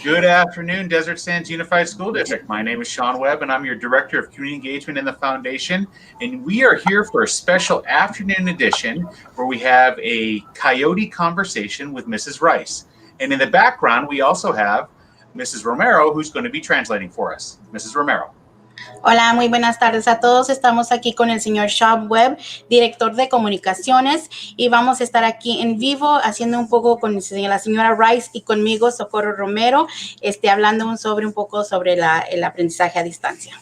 Good afternoon, Desert Sands Unified School District. My name is Sean Webb, and I'm your Director of Community Engagement in the Foundation. And we are here for a special afternoon edition where we have a Coyote conversation with Mrs. Rice. And in the background, we also have Mrs. Romero, who's going to be translating for us. Mrs. Romero. Hola, muy buenas tardes a todos. Estamos aquí con el señor Sean Webb, director de comunicaciones, y vamos a estar aquí en vivo haciendo un poco con la señora Rice y conmigo, Socorro Romero, hablando sobre un poco sobre el aprendizaje a distancia.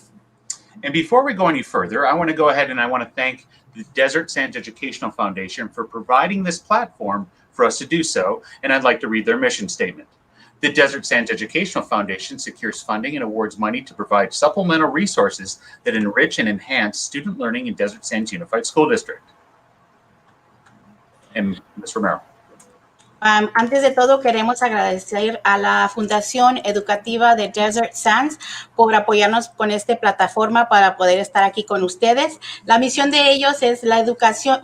And before we go any further, I want to go ahead and I want to thank the Desert Sands Educational Foundation for providing this platform for us to do so, and I'd like to read their mission statement. The Desert Sands Educational Foundation secures funding and awards money to provide supplemental resources that enrich and enhance student learning in Desert Sands Unified School District. And Ms. Romero. Antes de todo, queremos agradecer a la Fundación Educativa de Desert Sands por apoyarnos con esta plataforma para poder estar aquí con ustedes. La misión de ellos es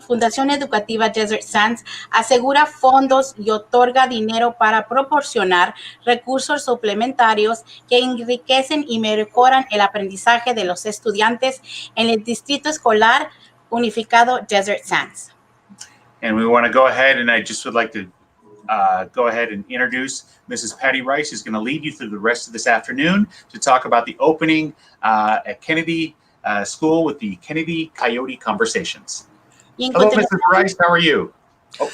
Fundación Educativa Desert Sands asegura fondos y otorga dinero para proporcionar recursos suplementarios que enriquecen y mejoran el aprendizaje de los estudiantes en el Distrito Escolar Unificado Desert Sands. And we want to go ahead, and I just would like to go ahead and introduce Mrs. Patty Rice, who's going to lead you through the rest of this afternoon to talk about the opening at Kennedy School with the Kennedy Coyote Conversations. Hello, Mrs. Rice. How are you? Oh.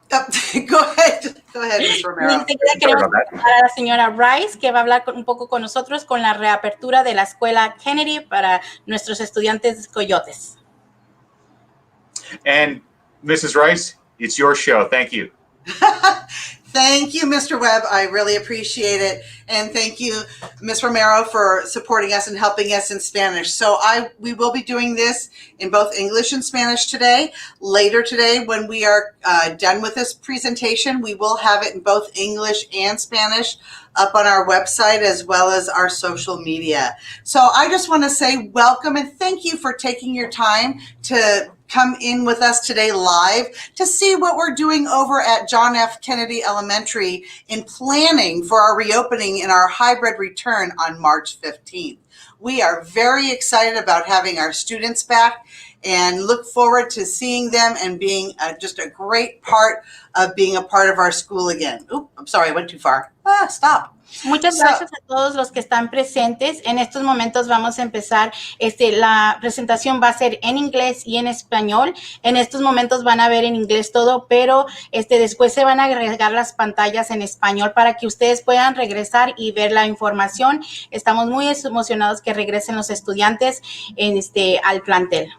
Go ahead, Ms. Romero. A la señora Rice, que va a hablar un poco con nosotros con la reapertura de la escuela Kennedy para nuestros estudiantes coyotes. And Mrs. Rice, it's your show. Thank you. Thank you, Mr. Webb. I really appreciate it. And thank you, Ms. Romero, for supporting us and helping us in Spanish. So we will be doing this in both English and Spanish today. Later today, when we are done with this presentation, we will have it in both English and Spanish up on our website as well as our social media. So I just want to say welcome and thank you for taking your time to come in with us today live to see what we're doing over at John F. Kennedy Elementary in planning for our reopening in our hybrid return on March 15th. We are very excited about having our students back and look forward to seeing them and being just a great part of being a part of our school again. Oops, I'm sorry, I went too far. Stop. Muchas gracias a todos los que están presentes. En estos momentos vamos a empezar, la presentación va a ser en inglés y en español. En estos momentos van a ver en inglés todo, pero después se van a agregar las pantallas en español para que ustedes puedan regresar y ver la información. Estamos muy emocionados que regresen los estudiantes al plantel.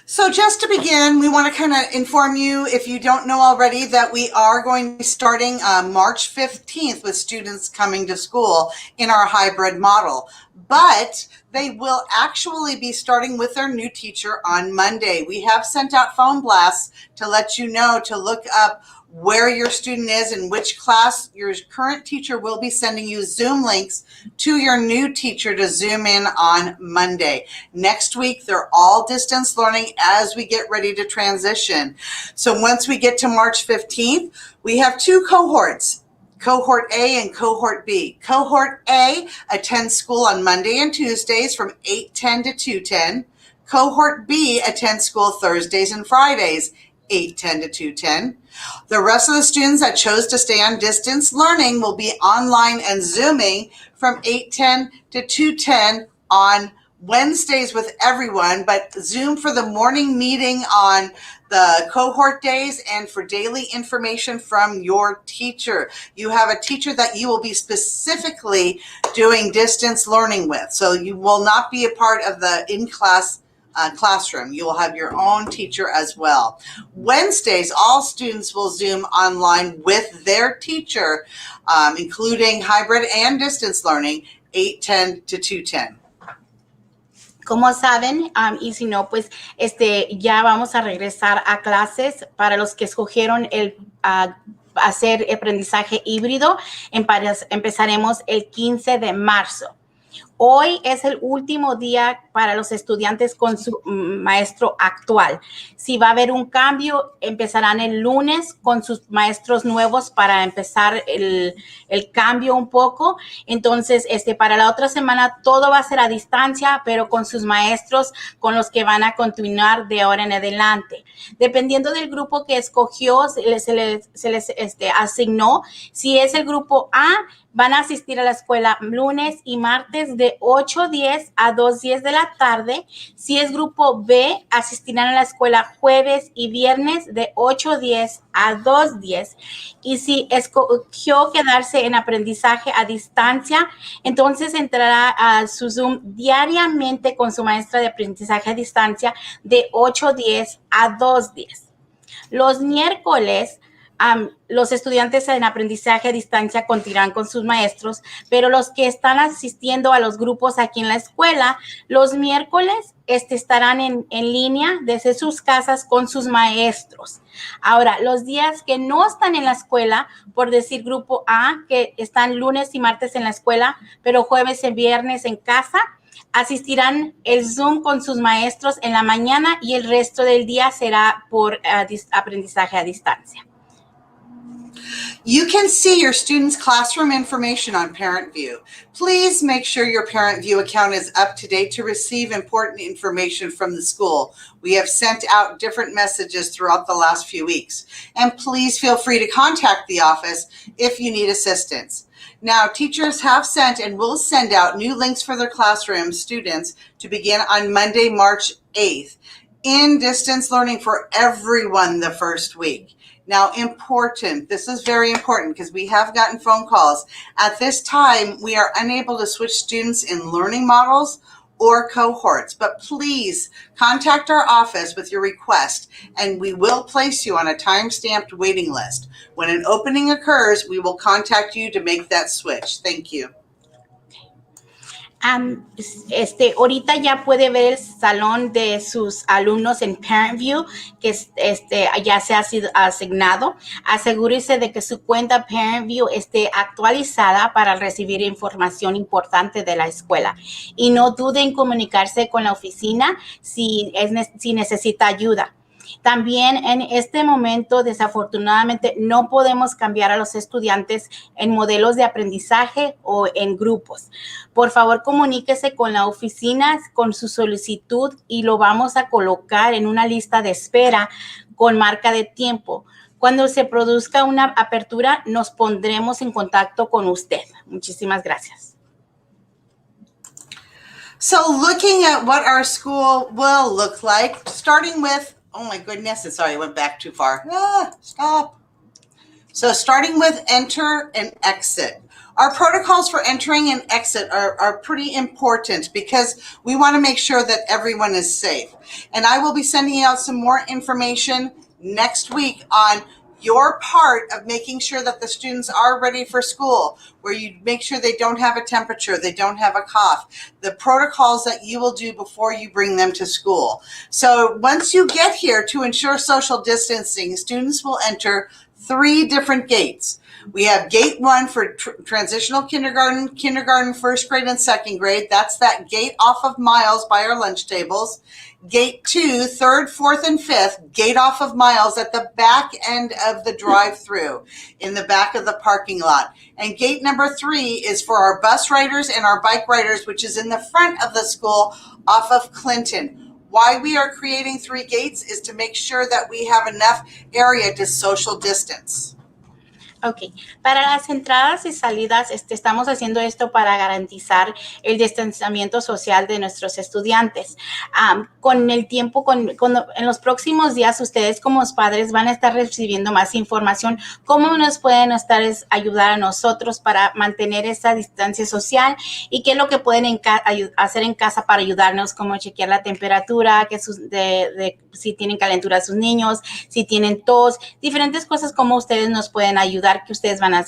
So just to begin, we want to kind of inform you, if you don't know already, that we are going to be starting March 15th with students coming to school in our hybrid model. But they will actually be starting with their new teacher on Monday. We have sent out phone blasts to let you know to look up where your student is and which class. Your current teacher will be sending you Zoom links to your new teacher to Zoom in on Monday. Next week, they're all distance learning as we get ready to transition. So once we get to March 15th, we have two cohorts. Cohort A and Cohort B. Cohort A attends school on Monday and Tuesdays from 8:10 to 2:10. Cohort B attends school Thursdays and Fridays, 8:10 to 2:10. The rest of the students that chose to stay on distance learning will be online and Zooming from 8:10 to 2:10 on Wednesdays with everyone, but Zoom for the morning meeting on the cohort days and for daily information from your teacher. You have a teacher that you will be specifically doing distance learning with. So you will not be a part of the in-class classroom. You will have your own teacher as well. Wednesdays, all students will Zoom online with their teacher, including hybrid and distance learning, 8:10 to 2:10. Como saben, y si no, pues ya vamos a regresar a clases para los que escogieron hacer aprendizaje híbrido. Empezaremos el 15 de marzo. Hoy es el último día para los estudiantes con su maestro actual. Si va a haber un cambio, empezarán el lunes con sus maestros nuevos para empezar el cambio un poco. Entonces, para la otra semana todo va a ser a distancia, pero con sus maestros con los que van a continuar de ahora en adelante. Dependiendo del grupo que escogió, se les asignó. Si es el grupo A, van a asistir a la escuela lunes y martes de 8:10 a 2:10 de la tarde. Si es grupo B, asistirán a la escuela jueves y viernes de 8:10 a 2:10. Y si escogió quedarse en aprendizaje a distancia, entonces entrará a su Zoom diariamente con su maestra de aprendizaje a distancia de 8:10 a 2:10. Los miércoles, los estudiantes en aprendizaje a distancia continuarán con sus maestros, pero los que están asistiendo a los grupos aquí en la escuela, los miércoles estarán en línea desde sus casas con sus maestros. Ahora, los días que no están en la escuela, por decir grupo A, que están lunes y martes en la escuela, pero jueves y viernes en casa, asistirán el Zoom con sus maestros en la mañana y el resto del día será por aprendizaje a distancia. You can see your students' classroom information on Parent View. Please make sure your Parent View account is up to date to receive important information from the school. We have sent out different messages throughout the last few weeks. And please feel free to contact the office if you need assistance. Now, teachers have sent and will send out new links for their classroom students to begin on Monday, March 8th. In distance learning for everyone the first week. Now, this is very important because we have gotten phone calls. At this time, we are unable to switch students in learning models or cohorts, but please contact our office with your request and we will place you on a time-stamped waiting list. When an opening occurs, we will contact you to make that switch. Thank you. Ahorita ya puede ver el salón de sus alumnos en Parent View, que ya se ha sido asignado. Asegúrese de que su cuenta Parent View esté actualizada para recibir información importante de la escuela. Y no dude en comunicarse con la oficina si necesita ayuda. También en este momento, desafortunadamente, no podemos cambiar a los estudiantes en modelos de aprendizaje o en grupos. Por favor, comuníquese con la oficina con su solicitud y lo vamos a colocar en una lista de espera con marca de tiempo. Cuando se produzca una apertura, nos pondremos en contacto con usted. Muchísimas gracias. So looking at what our school will look like, starting with oh my goodness, sorry, I went back too far. Stop. So starting with enter and exit. Our protocols for entering and exit are pretty important because we want to make sure that everyone is safe. And I will be sending out some more information next week on your part of making sure that the students are ready for school, where you make sure they don't have a temperature, they don't have a cough, the protocols that you will do before you bring them to school. So once you get here, to ensure social distancing, students will enter 3 different gates. We have gate 1 for transitional kindergarten, first grade, and second grade. That's that gate off of Miles by our lunch tables. Gate 2, 3rd, 4th, and 5th, gate off of Miles at the back end of the drive-through in the back of the parking lot. And gate number 3 is for our bus riders and our bike riders, which is in the front of the school off of Clinton. Why we are creating 3 gates is to make sure that we have enough area to social distance. Ok, para las entradas y salidas estamos haciendo esto para garantizar el distanciamiento social de nuestros estudiantes. Con el tiempo, en los próximos días, ustedes como padres van a estar recibiendo más información, cómo nos pueden ayudar a nosotros para mantener esa distancia social y qué es lo que pueden hacer en casa para ayudarnos, como chequear la temperatura, si tienen calentura sus niños, si tienen tos, diferentes cosas como ustedes nos pueden ayudar que ustedes van a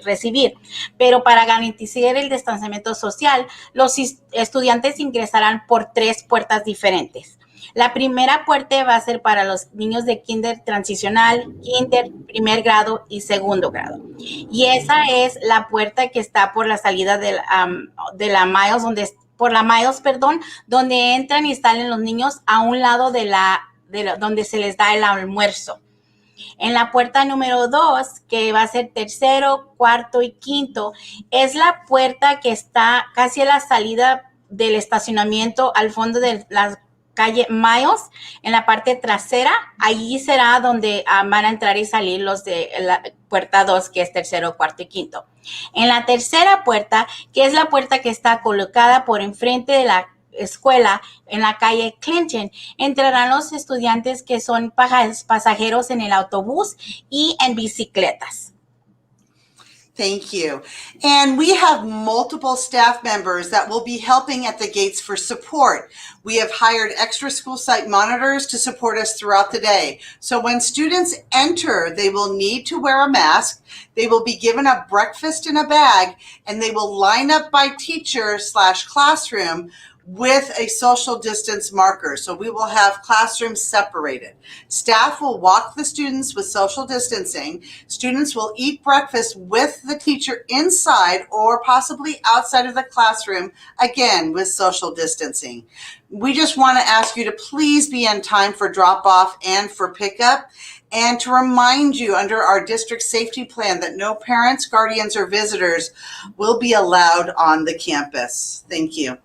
recibir. Pero para garantizar el distanciamiento social, los estudiantes ingresarán por 3 puertas diferentes. La primera puerta va a ser para los niños de kinder transicional, kinder, primer grado y segundo grado. Y esa es la puerta que está por la salida de la Miles, por la Miles, perdón, donde entran y salen los niños a un lado donde se les da el almuerzo. En la puerta número 2, que va a ser tercero, cuarto y quinto, es la puerta que está casi a la salida del estacionamiento al fondo de la calle Miles, en la parte trasera. Allí será donde van a entrar y salir los de la puerta 2, que es tercero, cuarto y quinto. En la tercera puerta, que es la puerta que está colocada por enfrente de la escuela en la calle Clinton, entrarán los estudiantes que son pasajeros en el autobús y en bicicletas. Thank you. And we have multiple staff members that will be helping at the gates for support. We have hired extra school site monitors to support us throughout the day. So when students enter, they will need to wear a mask. They will be given a breakfast in a bag, and they will line up by teacher/classroom with a social distance marker. So we will have classrooms separated. Staff will walk the students with social distancing. Students will eat breakfast with the teacher inside or possibly outside of the classroom, again with social distancing. We just want to ask you to please be on time for drop off and for pickup. And to remind you under our district safety plan that no parents, guardians, or visitors will be allowed on the campus. Thank you.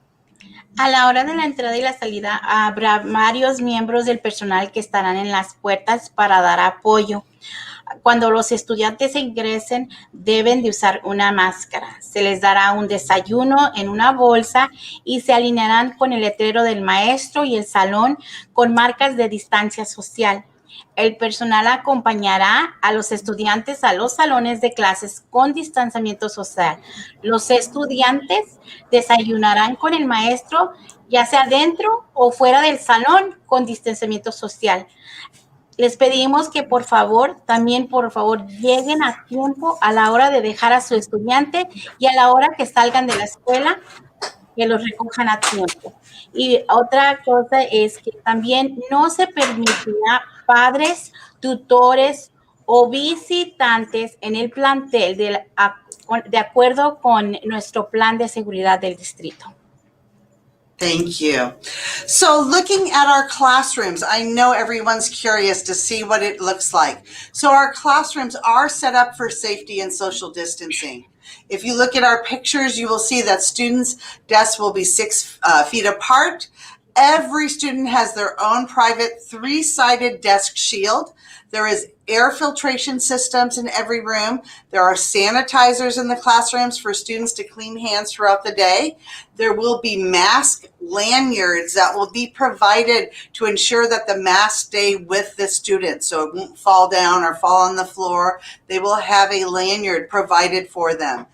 A la hora de la entrada y la salida, habrá varios miembros del personal que estarán en las puertas para dar apoyo. Cuando los estudiantes ingresen, deben de usar una máscara. Se les dará un desayuno en una bolsa y se alinearán con el letrero del maestro y el salón con marcas de distancia social. El personal acompañará a los estudiantes a los salones de clases con distanciamiento social. Los estudiantes desayunarán con el maestro, ya sea dentro o fuera del salón con distanciamiento social. Les pedimos que por favor lleguen a tiempo a la hora de dejar a su estudiante y a la hora que salgan de la escuela, que los recojan a tiempo. Y otra cosa es que también no se permitirá padres, tutores o visitantes en el plantel de acuerdo con nuestro plan de seguridad del distrito. Thank you. So looking at our classrooms, I know everyone's curious to see what it looks like. So our classrooms are set up for safety and social distancing. If you look at our pictures, you will see that students' desks will be 6 feet apart. Every student has their own private 3-sided desk shield. There is air filtration systems in every room. There are sanitizers in the classrooms for students to clean hands throughout the day. There will be mask lanyards that will be provided to ensure that the masks stay with the student so it won't fall down or fall on the floor. They will have a lanyard provided for them.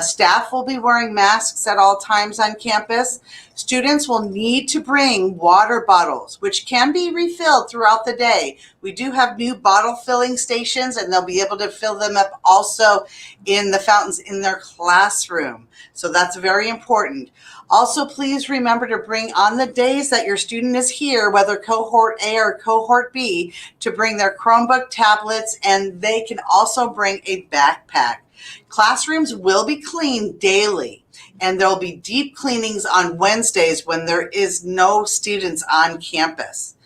Staff will be wearing masks at all times on campus. Students will need to bring water bottles, which can be refilled throughout the day. We do have new bottle filling stations, and they'll be able to fill them up also in the fountains in their classroom. So that's very important. Also, please remember to bring on the days that your student is here, whether cohort A or cohort B, to bring their Chromebook tablets, and they can also bring a backpack. Classrooms will be cleaned daily, and there'll be deep cleanings on Wednesdays when there is no students on campus.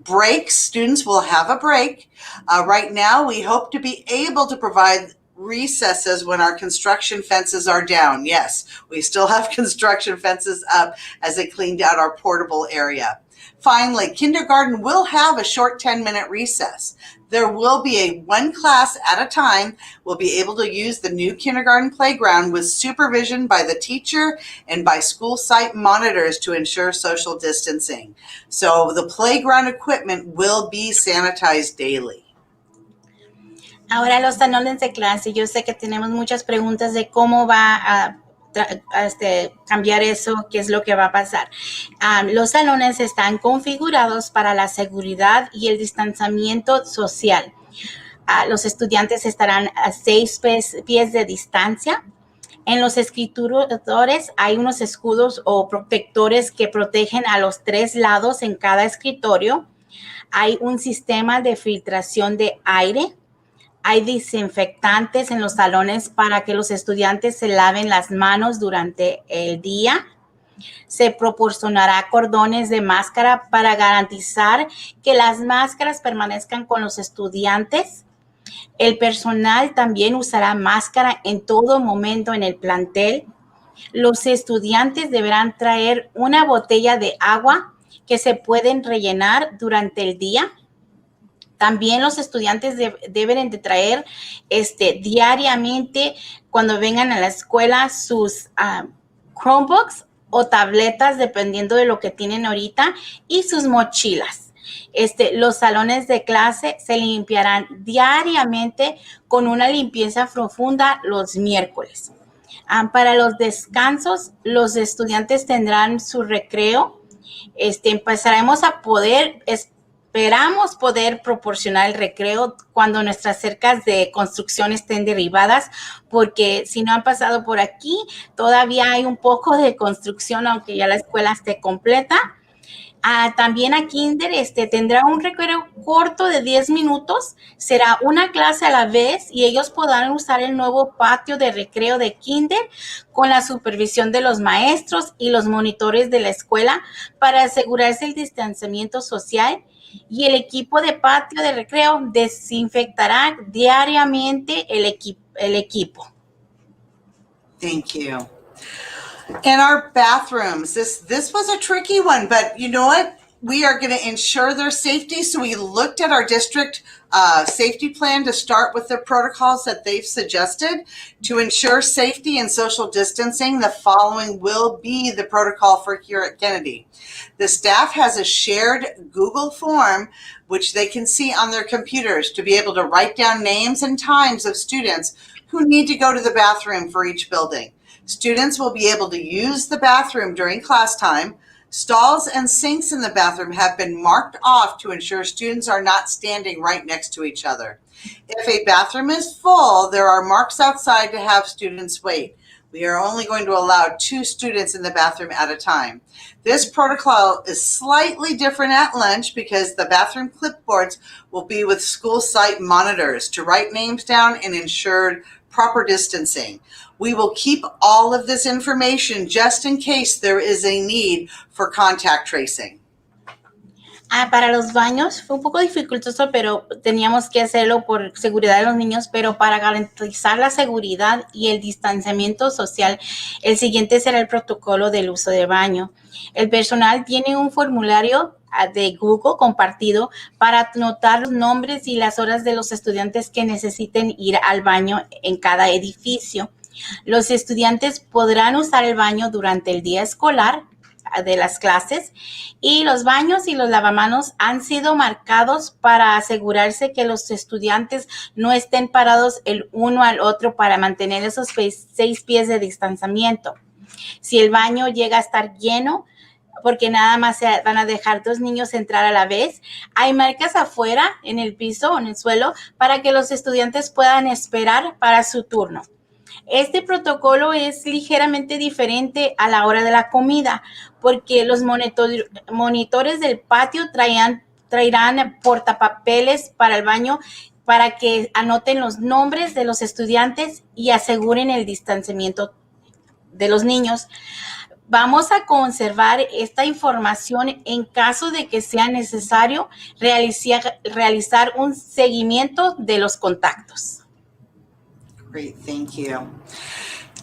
Breaks, students will have a break. Right now, we hope to be able to provide recesses when our construction fences are down. Yes, we still have construction fences up as they cleaned out our portable area. Finally, kindergarten will have a short 10-minute recess. There will be a 1 class at a time. We'll be able to use the new kindergarten playground with supervision by the teacher and by school site monitors to ensure social distancing. So the playground equipment will be sanitized daily. Ahora los salones de clase, yo sé que tenemos muchas preguntas de cómo va a cambiar eso, qué es lo que va a pasar. Los salones están configurados para la seguridad y el distanciamiento social. Los estudiantes estarán a 6 pies de distancia. En los escritorios hay unos escudos o protectores que protegen a los 3 lados en cada escritorio. Hay un sistema de filtración de aire. Hay desinfectantes en los salones para que los estudiantes se laven las manos durante el día. Se proporcionará cordones de máscara para garantizar que las máscaras permanezcan con los estudiantes. El personal también usará máscara en todo momento en el plantel. Los estudiantes deberán traer una botella de agua que se pueden rellenar durante el día. También los estudiantes deben de traer diariamente cuando vengan a la escuela sus Chromebooks o tabletas, dependiendo de lo que tienen ahorita, y sus mochilas. Los salones de clase se limpiarán diariamente con una limpieza profunda los miércoles. Para los descansos, los estudiantes tendrán su recreo. Empezaremos a esperamos poder proporcionar el recreo cuando nuestras cercas de construcción estén derribadas, porque si no han pasado por aquí, todavía hay un poco de construcción, aunque ya la escuela esté completa. También a Kinder tendrá un recreo corto de 10 minutos, será una clase a la vez y ellos podrán usar el nuevo patio de recreo de Kinder con la supervisión de los maestros y los monitores de la escuela para asegurarse el distanciamiento social, y el equipo de patio de recreo desinfectará diariamente el equipo. Thank you. In our bathrooms, this was a tricky one, but you know what? We are going to ensure their safety. So we looked at our district safety plan to start with the protocols that they've suggested to ensure safety and social distancing. The following will be the protocol for here at Kennedy. The staff has a shared Google form, which they can see on their computers, to be able to write down names and times of students who need to go to the bathroom for each building. Students will be able to use the bathroom during class time. Stalls and sinks in the bathroom have been marked off to ensure students are not standing right next to each other. If a bathroom is full, there are marks outside to have students wait. We are only going to allow 2 students in the bathroom at a time. This protocol is slightly different at lunch because the bathroom clipboards will be with school site monitors to write names down and ensure proper distancing. We will keep all of this information just in case there is a need for contact tracing. Para los baños fue un poco dificultoso, pero teníamos que hacerlo por seguridad de los niños, pero para garantizar la seguridad y el distanciamiento social, el siguiente será el protocolo del uso de baño. El personal tiene un formulario de Google compartido para anotar los nombres y las horas de los estudiantes que necesiten ir al baño en cada edificio. Los estudiantes podrán usar el baño durante el día escolar de las clases, y los baños y los lavamanos han sido marcados para asegurarse que los estudiantes no estén parados el uno al otro para mantener esos 6 pies de distanciamiento. Si el baño llega a estar lleno, porque nada más se van a dejar 2 niños entrar a la vez, hay marcas afuera en el piso o en el suelo para que los estudiantes puedan esperar para su turno. Este protocolo es ligeramente diferente a la hora de la comida, porque los monitores del patio traerán portapapeles para el baño para que anoten los nombres de los estudiantes y aseguren el distanciamiento de los niños. Vamos a conservar esta información en caso de que sea necesario realizar un seguimiento de los contactos. Great, thank you.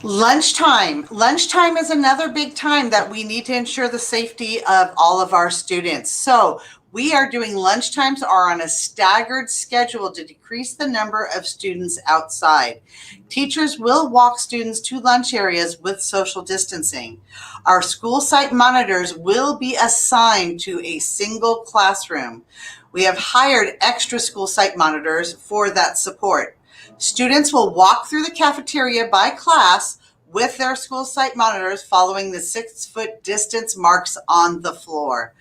Lunchtime. Lunchtime is another big time that we need to ensure the safety of all of our students. So we are doing lunchtimes are on a staggered schedule to decrease the number of students outside. Teachers will walk students to lunch areas with social distancing. Our school site monitors will be assigned to a single classroom. We have hired extra school site monitors for that support. Students will walk through the cafeteria by class with their school site monitors following the 6-foot distance marks on the floor.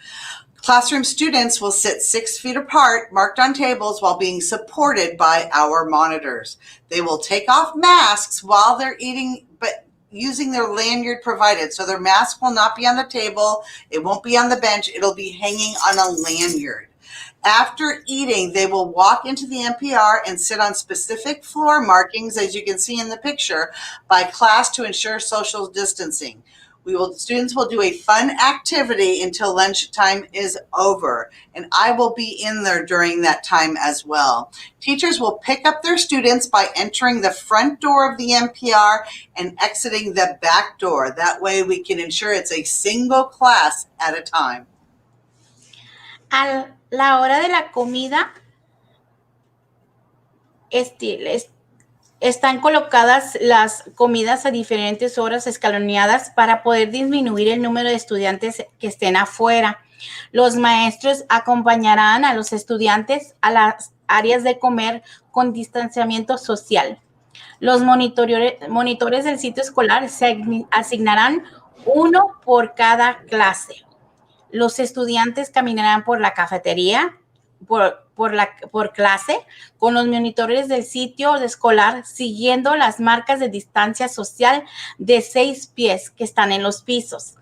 Classroom students will sit 6 feet apart, marked on tables, while being supported by our monitors. They will take off masks while they're eating, but using their lanyard provided. So their mask will not be on the table. It won't be on the bench. It'll be hanging on a lanyard. After eating, they will walk into the NPR and sit on specific floor markings, as you can see in the picture, by class to ensure social distancing. Students will do a fun activity until lunchtime is over, and I will be in there during that time as well. Teachers will pick up their students by entering the front door of the NPR and exiting the back door. That way we can ensure it's a single class at a time. A la hora de la comida, están colocadas las comidas a diferentes horas escalonadas para poder disminuir el número de estudiantes que estén afuera. Los maestros acompañarán a los estudiantes a las áreas de comer con distanciamiento social. Los monitores del sitio escolar se asignarán uno por cada clase. Los estudiantes caminarán por la cafetería, por clase, con los monitores del sitio escolar, siguiendo las marcas de distancia social de 6 pies que están en los pisos.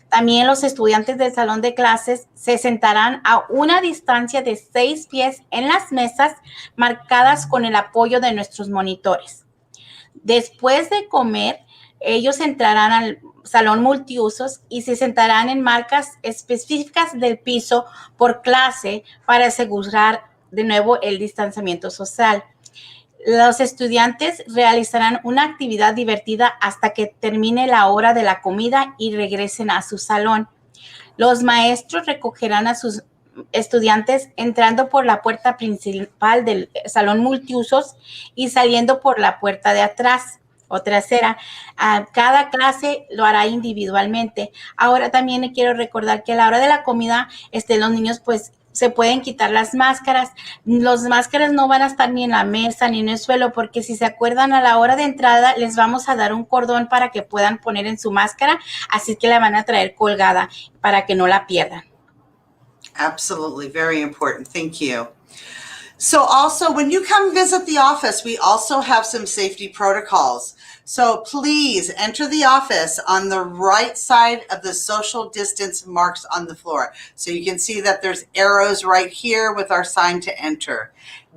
También los estudiantes del salón de clases se sentarán a una distancia de 6 pies en las mesas marcadas con el apoyo de nuestros monitores. Después de comer, ellos entrarán al salón multiusos y se sentarán en marcas específicas del piso por clase para asegurar de nuevo el distanciamiento social. Los estudiantes realizarán una actividad divertida hasta que termine la hora de la comida y regresen a su salón. Los maestros recogerán a sus estudiantes entrando por la puerta principal del salón multiusos y saliendo por la puerta de atrás o trasera. Cada clase lo hará individualmente. Ahora también quiero recordar que a la hora de la comida, los niños pues se pueden quitar las máscaras. Las máscaras no van a estar ni en la mesa ni en el suelo, porque si se acuerdan, a la hora de entrada les vamos a dar un cordón para que puedan poner en su máscara, así que la van a traer colgada para que no la pierdan. Absolutely, very important. Thank you. So also, when you come visit the office, we also have some safety protocols. So please enter the office on the right side of the social distance marks on the floor. So you can see that there's arrows right here with our sign to enter.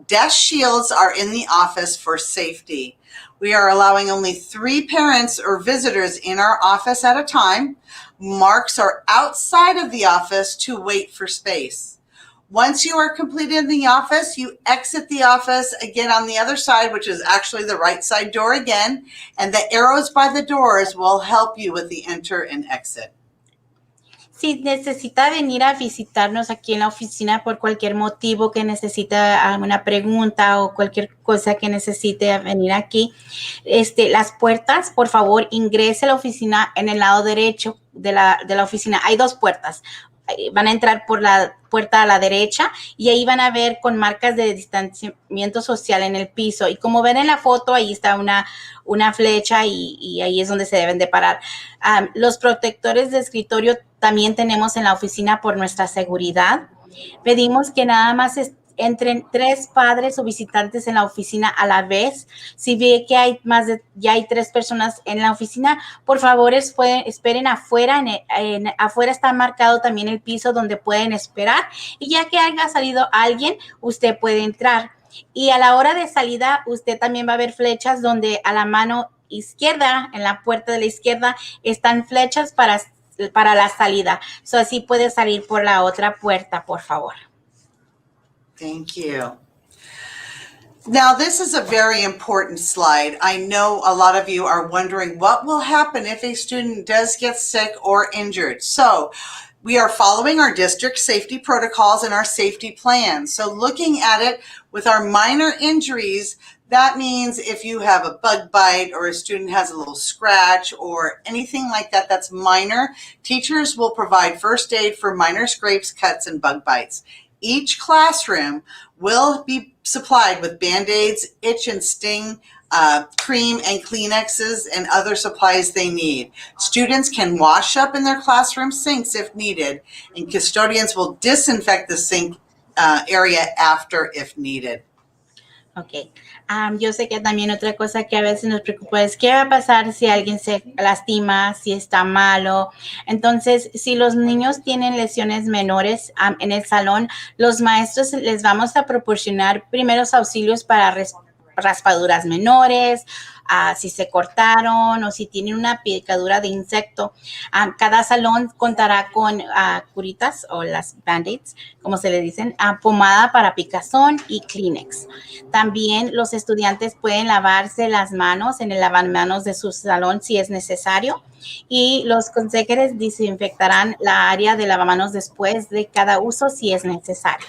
Desk shields are in the office for safety. We are allowing only 3 parents or visitors in our office at a time. Marks are outside of the office to wait for space. Once you are completed in the office, you exit the office again on the other side, which is actually the right side door again, and the arrows by the doors will help you with the enter and exit. Si necesita venir a visitarnos aquí en la oficina por cualquier motivo, que necesita alguna pregunta o cualquier cosa que necesite venir aquí, las puertas, por favor, ingrese a la oficina en el lado derecho de la oficina. Hay 2 puertas. Van a entrar por la puerta a la derecha y ahí van a ver con marcas de distanciamiento social en el piso. Y como ven en la foto, ahí está una flecha y ahí es donde se deben de parar. Los protectores de escritorio también tenemos en la oficina por nuestra seguridad. Pedimos que nada más entren 3 padres o visitantes en la oficina a la vez. Si ve que ya hay 3 personas en la oficina, por favor esperen afuera. Afuera está marcado también el piso donde pueden esperar, y ya que haya salido alguien, usted puede entrar. Y a la hora de salida, usted también va a ver flechas donde a la mano izquierda, en la puerta de la izquierda, están flechas para la salida. Así puede salir por la otra puerta, por favor. Thank you. Now, this is a very important slide. I know a lot of you are wondering what will happen if a student does get sick or injured. So we are following our district safety protocols and our safety plans. So looking at it with our minor injuries, that means if you have a bug bite or a student has a little scratch or anything like that that's minor, teachers will provide first aid for minor scrapes, cuts, and bug bites. Each classroom will be supplied with Band-Aids, itch and sting cream, and Kleenexes and other supplies they need. Students can wash up in their classroom sinks if needed, and custodians will disinfect the sink area after if needed. Ok. Yo sé que también otra cosa que a veces nos preocupa es qué va a pasar si alguien se lastima, si está malo. Entonces, si los niños tienen lesiones menores en el salón, los maestros les vamos a proporcionar primeros auxilios para raspaduras menores, si se cortaron o si tienen una picadura de insecto. Cada salón contará con curitas o las band-aids, como se le dicen, pomada para picazón y Kleenex. También los estudiantes pueden lavarse las manos en el lavamanos de su salón si es necesario y los consejeros desinfectarán la área de lavamanos después de cada uso si es necesario.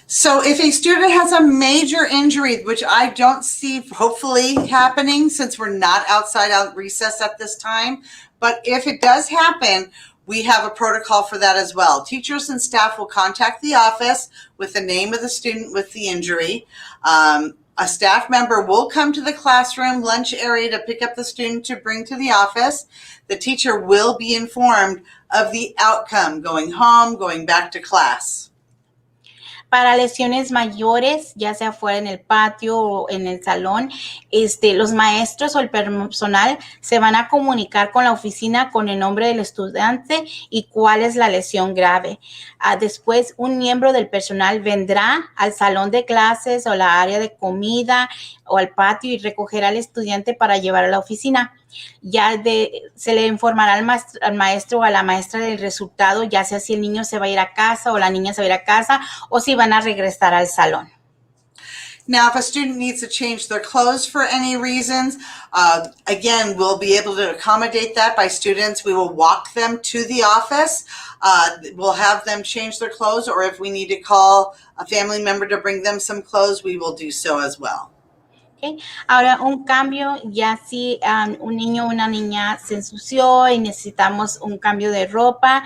So if a student has a major injury, which I don't see hopefully happening since we're not outside out recess at this time, but if it does happen, we have a protocol for that as well. Teachers and staff will contact the office with the name of the student with the injury. A staff member will come to the classroom lunch area to pick up the student to bring to the office. The teacher will be informed of the outcome, going home, going back to class. Para lesiones mayores, ya sea fuera en el patio o en el salón, los maestros o el personal se van a comunicar con la oficina con el nombre del estudiante y cuál es la lesión grave. Después, un miembro del personal vendrá al salón de clases o la área de comida o al patio y recogerá al estudiante para llevar a la oficina. Se le informará al maestro o a la maestra del resultado, ya sea si el niño se va a ir a casa o la niña se va a ir a casa o si van a regresar al salón. Now, if a student needs to change their clothes for any reasons, again, we'll be able to accommodate that by students. We will walk them to the office. We'll have them change their clothes, or if we need to call a family member to bring them some clothes, we will do so as well. Okay. Ahora, un cambio, ya si un niño o una niña se ensució y necesitamos un cambio de ropa,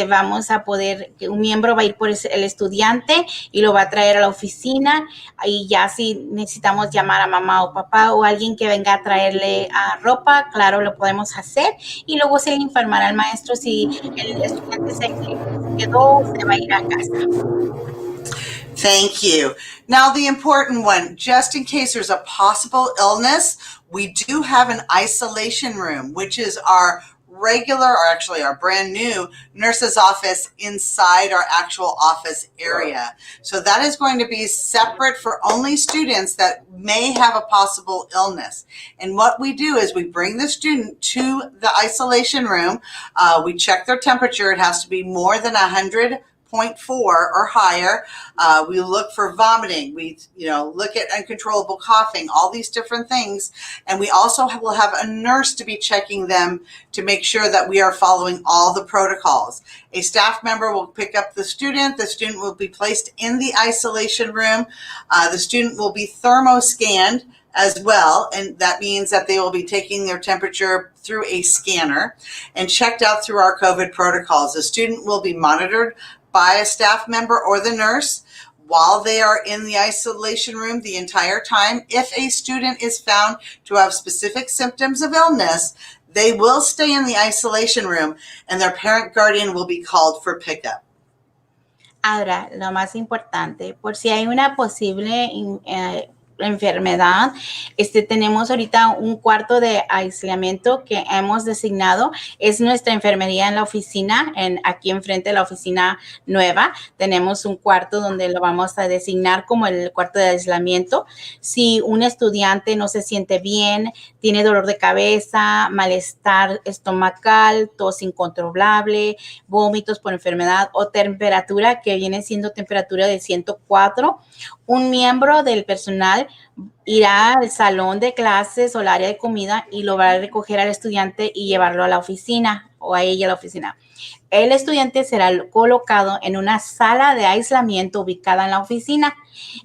vamos a poder, un miembro va a ir por el estudiante y lo va a traer a la oficina, y ya si necesitamos llamar a mamá o papá o alguien que venga a traerle ropa, claro, lo podemos hacer, y luego se le informará al maestro si el estudiante se quedó o se va a ir a casa. Thank you. Now, the important one, just in case there's a possible illness, we do have an isolation room, which is our regular, or actually our brand new nurse's office inside our actual office area. So that is going to be separate for only students that may have a possible illness. And what we do is we bring the student to the isolation room. We check their temperature. It has to be more than 100.4 or higher. We look for vomiting. We, look at uncontrollable coughing, all these different things. And we also will have a nurse to be checking them to make sure that we are following all the protocols. A staff member will pick up the student. The student will be placed in the isolation room. The student will be thermoscanned as well, and that means that they will be taking their temperature through a scanner and checked out through our COVID protocols. The student will be monitored by a staff member or the nurse while they are in the isolation room the entire time. If a student is found to have specific symptoms of illness, they will stay in the isolation room and their parent guardian will be called for pickup. Ahora, lo más importante, por si hay una posible enfermedad, tenemos ahorita un cuarto de aislamiento que hemos designado. Es nuestra enfermería en la oficina, aquí enfrente de la oficina nueva. Tenemos un cuarto donde lo vamos a designar como el cuarto de aislamiento. Si un estudiante no se siente bien, tiene dolor de cabeza, malestar estomacal, tos incontrolable, vómitos por enfermedad o temperatura que viene siendo temperatura de 104, un miembro del personal irá al salón de clases o al área de comida y lo va a recoger al estudiante y llevarlo a la oficina o a ella a la oficina. El estudiante será colocado en una sala de aislamiento ubicada en la oficina.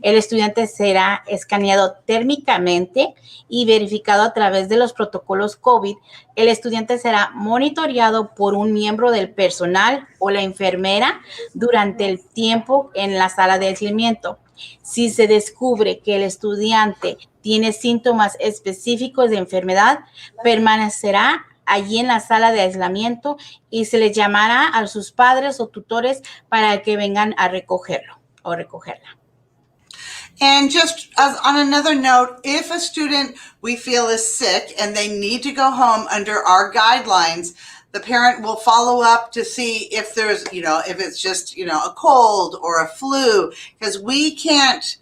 El estudiante será escaneado térmicamente y verificado a través de los protocolos COVID. El estudiante será monitoreado por un miembro del personal o la enfermera durante el tiempo en la sala de aislamiento. Si se descubre que el estudiante tiene síntomas específicos de enfermedad, permanecerá allí en la sala de aislamiento y se le llamará a sus padres o tutores para que vengan a recogerlo o recogerla. And just as on another note, if a student we feel is sick and they need to go home under our guidelines, the parent will follow up to see if there's, if it's just, a cold or a flu, because we can't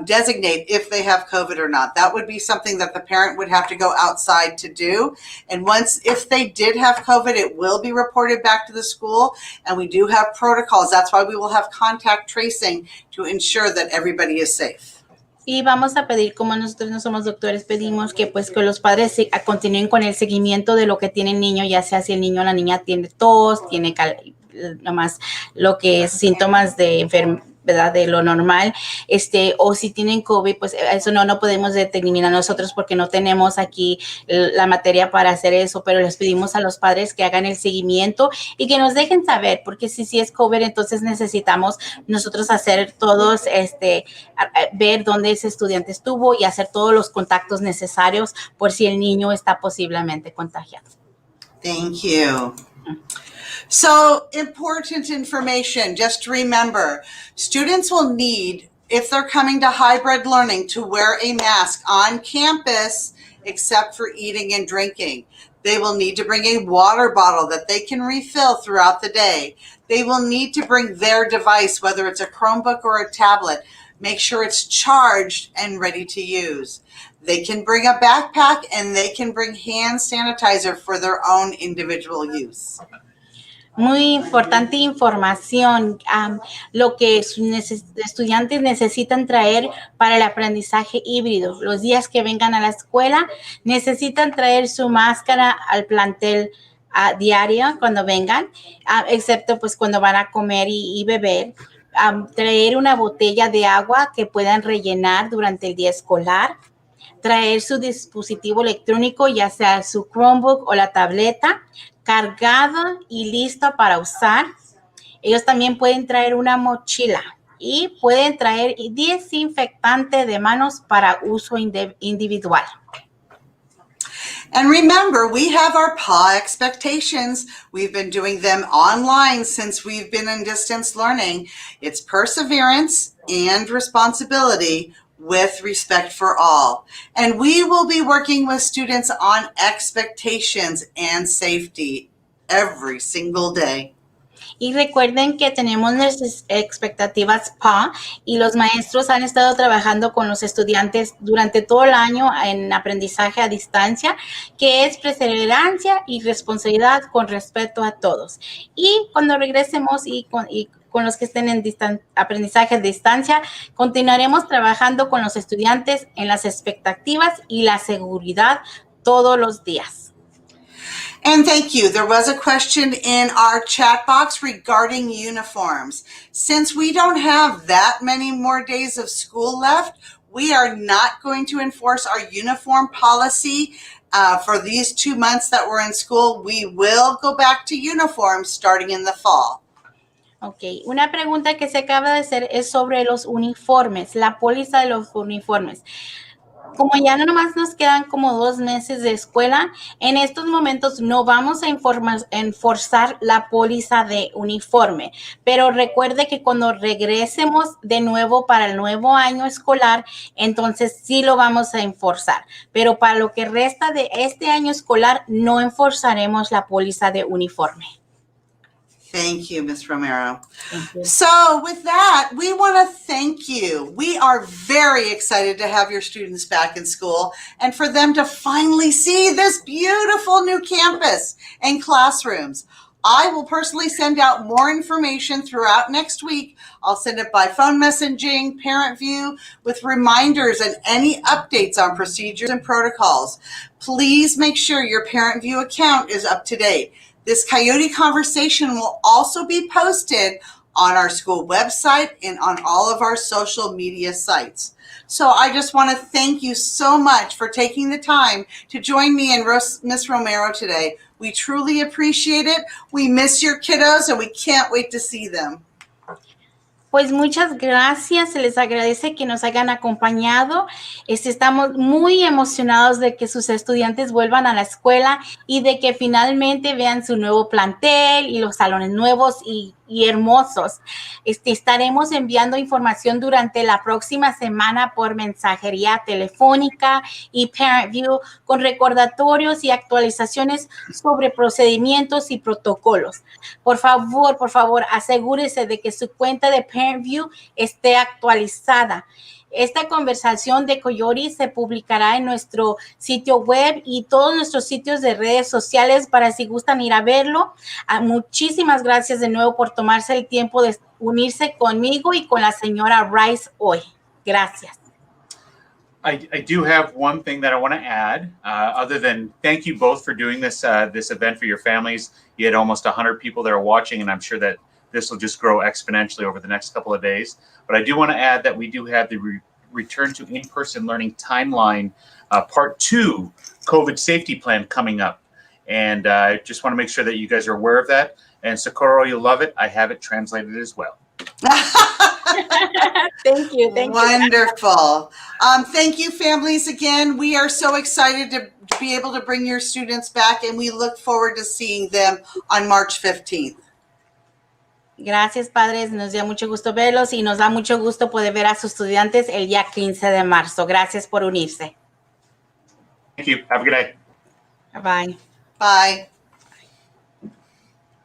designate if they have COVID or not. That would be something that the parent would have to go outside to do. And if they did have COVID, it will be reported back to the school. And we do have protocols. That's why we will have contact tracing to ensure that everybody is safe. Y vamos a pedir, como nosotros no somos doctores, pedimos que pues que los padres continúen con el seguimiento de lo que tiene el niño, ya sea si el niño o la niña tiene tos, tiene nomás lo que es síntomas de enfermedad, ¿verdad? De lo normal, o si tienen COVID, pues eso no podemos determinar nosotros porque no tenemos aquí la materia para hacer eso, pero les pedimos a los padres que hagan el seguimiento y que nos dejen saber, porque si es COVID, entonces necesitamos nosotros hacer todos, ver dónde ese estudiante estuvo y hacer todos los contactos necesarios por si el niño está posiblemente contagiado. Thank you. So, important information, just to remember, students will need, if they're coming to hybrid learning, to wear a mask on campus except for eating and drinking. They will need to bring a water bottle that they can refill throughout the day. They will need to bring their device, whether it's a Chromebook or a tablet. Make sure it's charged and ready to use. They can bring a backpack and they can bring hand sanitizer for their own individual use. Muy importante información, lo que sus estudiantes necesitan traer para el aprendizaje híbrido. Los días que vengan a la escuela necesitan traer su máscara al plantel diario cuando vengan, excepto pues cuando van a comer y beber. Traer una botella de agua que puedan rellenar durante el día escolar. Traer su dispositivo electrónico, ya sea su Chromebook o la tableta, cargada y lista para usar. Ellos también pueden traer una mochila y pueden traer desinfectante de manos para uso individual. And remember, we have our PAW expectations. We've been doing them online since we've been in distance learning. It's perseverance and responsibility with respect for all. And we will be working with students on expectations and safety every single day. Y recuerden que tenemos nuestras expectativas PA y los maestros han estado trabajando con los estudiantes durante todo el año en aprendizaje a distancia, que es perseverancia y responsabilidad con respeto a todos. Y cuando regresemos y con los que estén en aprendizaje a distancia, continuaremos trabajando con los estudiantes en las expectativas y la seguridad todos los días. And thank you. There was a question in our chat box regarding uniforms. Since we don't have that many more days of school left, we are not going to enforce our uniform policy for these 2 months that we're in school. We will go back to uniforms starting in the fall. Ok, una pregunta que se acaba de hacer es sobre los uniformes, la póliza de los uniformes. Como ya nomás nos quedan como 2 meses de escuela, en estos momentos no vamos a enforzar la póliza de uniforme, pero recuerde que cuando regresemos de nuevo para el nuevo año escolar, entonces sí lo vamos a enforzar, pero para lo que resta de este año escolar no enforzaremos la póliza de uniforme. Thank you, Ms. Romero. So with that, we want to thank you. We are very excited to have your students back in school and for them to finally see this beautiful new campus and classrooms. I will personally send out more information throughout next week. I'll send it by phone messaging, parent view, with reminders and any updates on procedures and protocols. Please make sure your parent view account is up to date. This Coyote conversation will also be posted on our school website and on all of our social media sites. So I just want to thank you so much for taking the time to join me and Ms. Romero today. We truly appreciate it. We miss your kiddos and we can't wait to see them. Pues muchas gracias, se les agradece que nos hayan acompañado. Estamos muy emocionados de que sus estudiantes vuelvan a la escuela y de que finalmente vean su nuevo plantel y los salones nuevos y y hermosos. Estaremos enviando información durante la próxima semana por mensajería telefónica y Parent View con recordatorios y actualizaciones sobre procedimientos y protocolos. Por favor, asegúrese de que su cuenta de Parent View esté actualizada. Esta conversación de Coyote se publicará en nuestro sitio web y todos nuestros sitios de redes sociales para si gustan ir a verlo. Muchísimas gracias de nuevo por tomarse el tiempo de unirse conmigo y con la señora Rice hoy. Gracias. I do have one thing that I want to add, other than thank you both for doing this event for your families. You had almost 100 people that are watching, and I'm sure that this will just grow exponentially over the next couple of days. But I do want to add that we do have the return to in-person learning timeline, part 2 COVID safety plan coming up. And I just want to make sure that you guys are aware of that. And Socorro, you'll love it. I have it translated as well. Thank you. Wonderful. Thank you, families, again. We are so excited to be able to bring your students back, and we look forward to seeing them on March 15th. Gracias, padres. Nos da mucho gusto verlos y nos da mucho gusto poder ver a sus estudiantes el día 15 de marzo. Gracias por unirse. Thank you. Have a good day. Bye. Bye.